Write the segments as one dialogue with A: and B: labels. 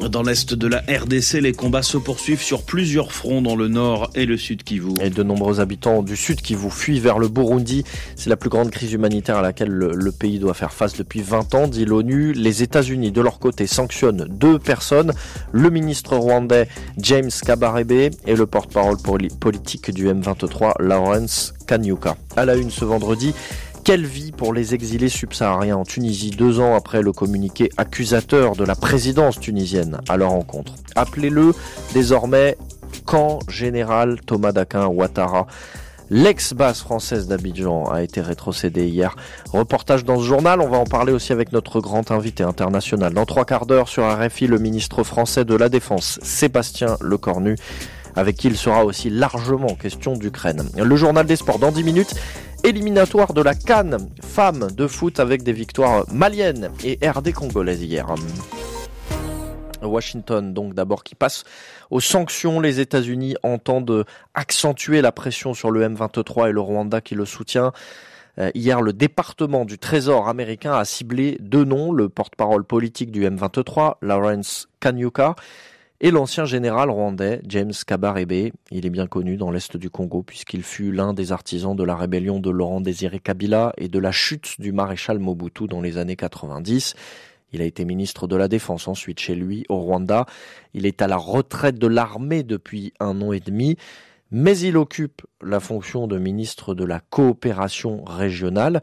A: Dans l'est de la RDC, les combats se poursuivent sur plusieurs fronts dans le nord et le sud Kivu.
B: Et de nombreux habitants du sud Kivu fuient vers le Burundi. C'est la plus grande crise humanitaire à laquelle le pays doit faire face depuis 20 ans, dit l'ONU. Les États-Unis, de leur côté, sanctionnent 2 personnes. Le ministre rwandais James Kabarebe et le porte-parole politique du M23, Lawrence Kanyuka. À la une ce vendredi, quelle vie pour les exilés subsahariens en Tunisie 2 ans après le communiqué accusateur de la présidence tunisienne à leur encontre. Appelez-le désormais camp général Thomas Dakin Ouattara. L'ex-base française d'Abidjan a été rétrocédée hier. Reportage dans ce journal, on va en parler aussi avec notre grand invité international. Dans 3 quarts d'heure sur RFI, le ministre français de la Défense, Sébastien Lecornu, avec qui il sera aussi largement question d'Ukraine. Le journal des sports dans 10 minutes. Éliminatoire de la CAN femmes de foot avec des victoires maliennes et RD congolaises hier. Washington donc d'abord qui passe aux sanctions. Les États-Unis entendent accentuer la pression sur le M23 et le Rwanda qui le soutient. Hier, le département du Trésor américain a ciblé 2 noms, le porte-parole politique du M23, Lawrence Kanyuka, et l'ancien général rwandais James Kabarebe. Il est bien connu dans l'est du Congo puisqu'il fut l'un des artisans de la rébellion de Laurent-Désiré Kabila et de la chute du maréchal Mobutu dans les années 90. Il a été ministre de la Défense ensuite chez lui au Rwanda. Il est à la retraite de l'armée depuis 1 an et demi, mais il occupe la fonction de ministre de la coopération régionale.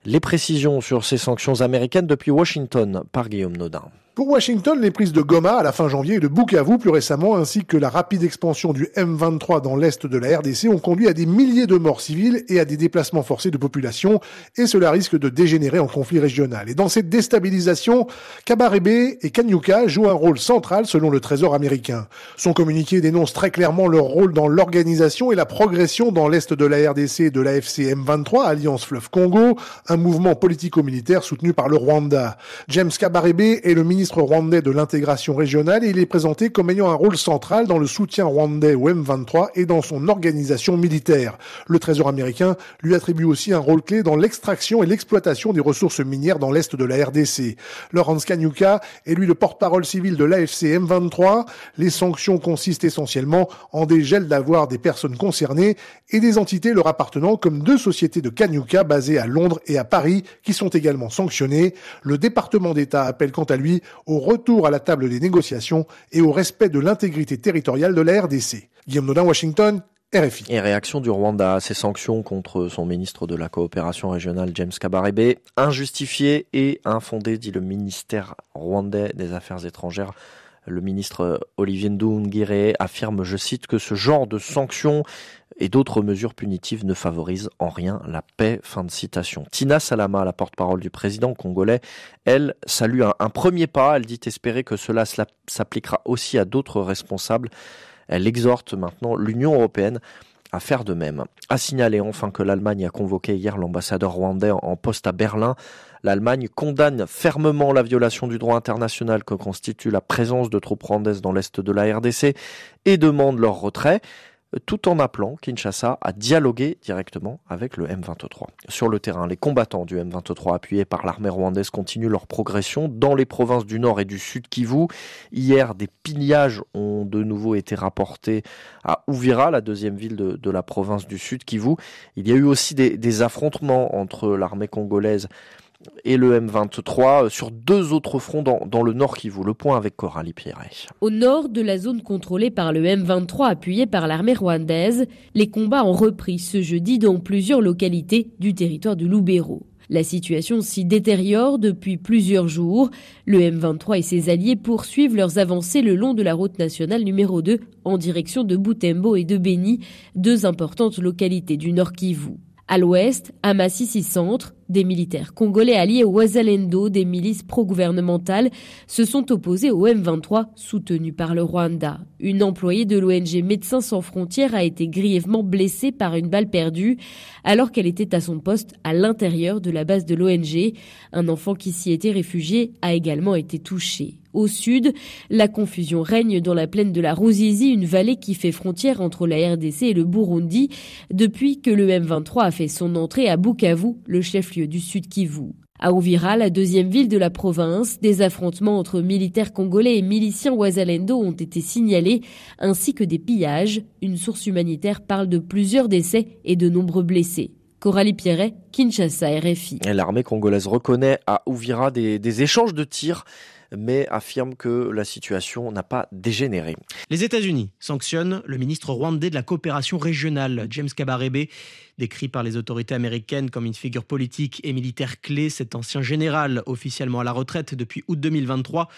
B: Les précisions sur ces sanctions américaines depuis Washington par Guillaume Nodin.
C: Pour Washington, les prises de Goma à la fin janvier et de Bukavu plus récemment, ainsi que la rapide expansion du M23 dans l'est de la RDC ont conduit à des milliers de morts civiles et à des déplacements forcés de population, et cela risque de dégénérer en conflit régional. Et dans cette déstabilisation, Kabarebe et Kanyuka jouent un rôle central selon le Trésor américain. Son communiqué dénonce très clairement leur rôle dans l'organisation et la progression dans l'est de la RDC et de l'AFC M23, Alliance Fleuve Congo, un mouvement politico-militaire soutenu par le Rwanda. James Kabarebe est le ministre rwandais de l'intégration régionale et il est présenté comme ayant un rôle central dans le soutien rwandais au M23 et dans son organisation militaire. Le Trésor américain lui attribue aussi un rôle clé dans l'extraction et l'exploitation des ressources minières dans l'est de la RDC. Lawrence Kanyuka est lui le porte-parole civil de l'AFC M23. Les sanctions consistent essentiellement en des gels d'avoirs des personnes concernées et des entités leur appartenant comme 2 sociétés de Kanyuka basées à Londres et à Paris qui sont également sanctionnées. Le département d'État appelle quant à lui au retour à la table des négociations et au respect de l'intégrité territoriale de la RDC. Guillaume Nodin, Washington, RFI.
B: Et réaction du Rwanda à ces sanctions contre son ministre de la coopération régionale James Kabarebe, injustifiées et infondées, dit le ministère rwandais des Affaires étrangères. Le ministre Olivier Nduhungirehe affirme, je cite, que ce genre de sanctions et d'autres mesures punitives ne favorisent en rien la paix. Fin de citation. Tina Salama, la porte-parole du président congolais, elle salue un premier pas. Elle dit espérer que cela s'appliquera aussi à d'autres responsables. Elle exhorte maintenant l'Union européenne à faire de même. À signaler enfin que l'Allemagne a convoqué hier l'ambassadeur rwandais en poste à Berlin. L'Allemagne condamne fermement la violation du droit international que constitue la présence de troupes rwandaises dans l'est de la RDC et demande leur retrait, tout en appelant Kinshasa à dialoguer directement avec le M23. Sur le terrain, les combattants du M23 appuyés par l'armée rwandaise continuent leur progression dans les provinces du Nord et du Sud Kivu. Hier, des pillages ont de nouveau été rapportés à Uvira, la 2e ville de la province du Sud Kivu. Il y a eu aussi des affrontements entre l'armée congolaise et le M23 sur 2 autres fronts dans le Nord Kivu. Le point avec Coralie Pierret.
D: Au nord de la zone contrôlée par le M23 appuyé par l'armée rwandaise, les combats ont repris ce jeudi dans plusieurs localités du territoire du Lubero. La situation s'y détériore depuis plusieurs jours. Le M23 et ses alliés poursuivent leurs avancées le long de la route nationale numéro 2 en direction de Butembo et de Beni, 2 importantes localités du Nord Kivu. À l'ouest, à Masisi Centre, des militaires congolais alliés au Wazalendo, des milices pro-gouvernementales, se sont opposés au M23 soutenu par le Rwanda. Une employée de l'ONG Médecins sans frontières a été grièvement blessée par une balle perdue alors qu'elle était à son poste à l'intérieur de la base de l'ONG. Un enfant qui s'y était réfugié a également été touché. Au sud, la confusion règne dans la plaine de la Ruzizi, une vallée qui fait frontière entre la RDC et le Burundi, depuis que le M23 a fait son entrée à Bukavu, le chef-lieu du Sud Kivu. À Uvira, la deuxième ville de la province, des affrontements entre militaires congolais et miliciens Wazalendo ont été signalés, ainsi que des pillages. Une source humanitaire parle de plusieurs décès et de nombreux blessés. Coralie Pierret, Kinshasa, RFI.
B: L'armée congolaise reconnaît à Uvira des échanges de tirs, mais affirme que la situation n'a pas dégénéré.
E: Les États-Unis sanctionnent le ministre rwandais de la coopération régionale, James Kabarebe. Décrit par les autorités américaines comme une figure politique et militaire clé, cet ancien général, officiellement à la retraite depuis août 2023,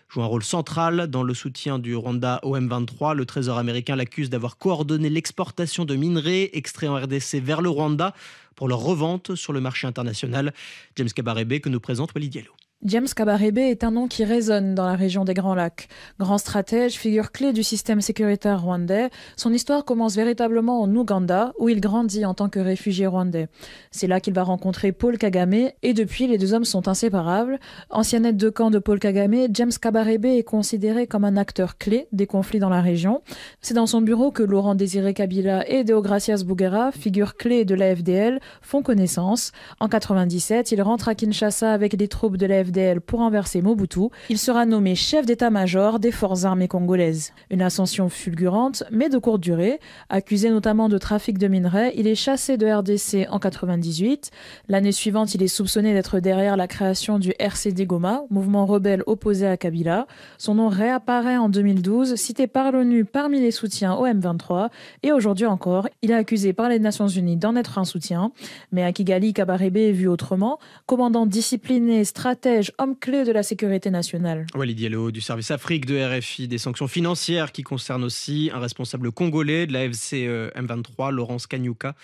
E: joue un rôle central dans le soutien du Rwanda au M23. Le Trésor américain l'accuse d'avoir coordonné l'exportation de minerais extraits en RDC vers le Rwanda pour leur revente sur le marché international. James Kabarebe que nous présente Walid Diallo.
F: James Kabarebe est un nom qui résonne dans la région des Grands Lacs. Grand stratège, figure clé du système sécuritaire rwandais, son histoire commence véritablement en Ouganda, où il grandit en tant que réfugié rwandais. C'est là qu'il va rencontrer Paul Kagame, et depuis, les deux hommes sont inséparables. Ancien aide de camp de Paul Kagame, James Kabarebe est considéré comme un acteur clé des conflits dans la région. C'est dans son bureau que Laurent Désiré Kabila et Deogracias Bouguera, figure clé de la FDL, font connaissance. En 1997, il rentre à Kinshasa avec des troupes de la FDL pour renverser Mobutu. Il sera nommé chef d'état-major des forces armées congolaises. Une ascension fulgurante, mais de courte durée. Accusé notamment de trafic de minerais, il est chassé de RDC en 1998. L'année suivante, il est soupçonné d'être derrière la création du RCD Goma, mouvement rebelle opposé à Kabila. Son nom réapparaît en 2012, cité par l'ONU parmi les soutiens au M23. Et aujourd'hui encore, il est accusé par les Nations Unies d'en être un soutien. Mais à Kigali, Kabarebe est vu autrement. Commandant discipliné, stratège, homme clé de la sécurité nationale.
E: Walid Diallo du service Afrique de RFI, des sanctions financières qui concernent aussi un responsable congolais de la FC M23, Laurence Kanyuka.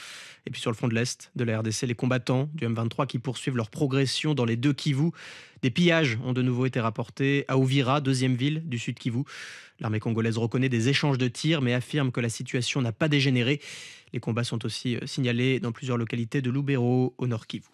E: Et puis sur le front de l'Est de la RDC, les combattants du M23 qui poursuivent leur progression dans les deux Kivu. Des pillages ont de nouveau été rapportés à Uvira, deuxième ville du sud Kivu. L'armée congolaise reconnaît des échanges de tirs mais affirme que la situation n'a pas dégénéré. Les combats sont aussi signalés dans plusieurs localités de Lubero au nord Kivu.